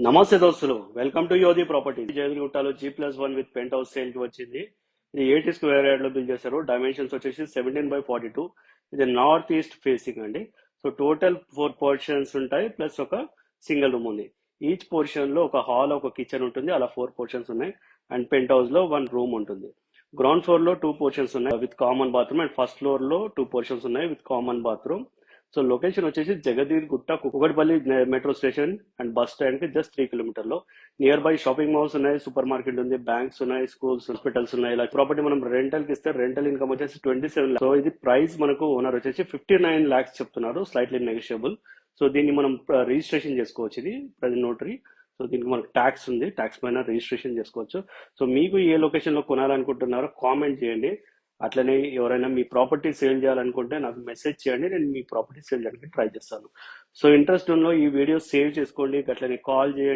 నమస్తే దోస్తులు, welcome to Yodhi property. జయగుట్టాలో G+1 with penthouse sale కి వచ్చింది. ఇది 80 స్క్వేర్ యార్డ్ లో బిల్ చేశారు. డైమెన్షన్స్ వచ్చేసి 17/42. ఇది నార్త్ ఈస్ట్ ఫేసింగ్ అండి. సో టోటల్ 4 పోర్షన్స్ ఉంటాయి, ప్లస్ ఒక సింగిల్ రూమ్ ఉంది. ఈచ్ పోర్షన్ లో ఒక హాల్, ఒక కిచెన్ ఉంటుంది. అలా 4 పోర్షన్స్ ఉన్నాయి. అండ్ పెంట్ హౌస్ లో 1 రూమ్ ఉంటుంది. గ్రౌండ్ ఫ్లోర్ లో 2 పోర్షన్స్ ఉన్నాయి with common bathroom, and first floor లో 2 పోర్షన్స్ ఉన్నాయి with common bathroom. So location వచ్చేసి జగదీర్ గుట్ట, Kukatpally metro station and bus stand కి జస్ట్ 3 కిలోమీటర్ లో. నియర్ బై షాపింగ్ మాల్స్ ఉన్నాయి, సూపర్ మార్కెట్ ఉంది, బ్యాంక్స్ ఉన్నాయి, స్కూల్స్, హాస్పిటల్స్ ఉన్నాయి. ఇలా ప్రాపర్టీ మనం రెంటల్ కి ఇస్తే రెంటల్ ఇన్కమ్ వచ్చేసి 27 lakhs. సో ఇది ప్రైస్ మనకు ఓనర్ వచ్చేసి 59 lakhs చెప్తున్నారు, స్లైట్లీ నెగోషియబుల్. సో దీన్ని మనం రిజిస్ట్రేషన్ చేసుకోవచ్చు. ఇది ప్రజెంట్ నోటరీ. సో దీనికి మనకు ట్యాక్స్ ఉంది, ట్యాక్స్ పైన రిజిస్ట్రేషన్ చేసుకోవచ్చు. సో మీకు ఏ లొకేషన్ లో కొనాలనుకుంటున్నారో కామెంట్ చేయండి. అట్లనే ఎవరైనా మీ ప్రాపర్టీ సేల్ చేయాలనుకుంటే నాకు మెసేజ్ చేయండి, నేను మీ ప్రాపర్టీ సేల్ చేయడానికి ట్రై చేస్తాను. సో ఇంట్రెస్ట్ ఉన్న ఈ వీడియో సేవ్ చేసుకోండి, అట్లనే కాల్ చేయండి.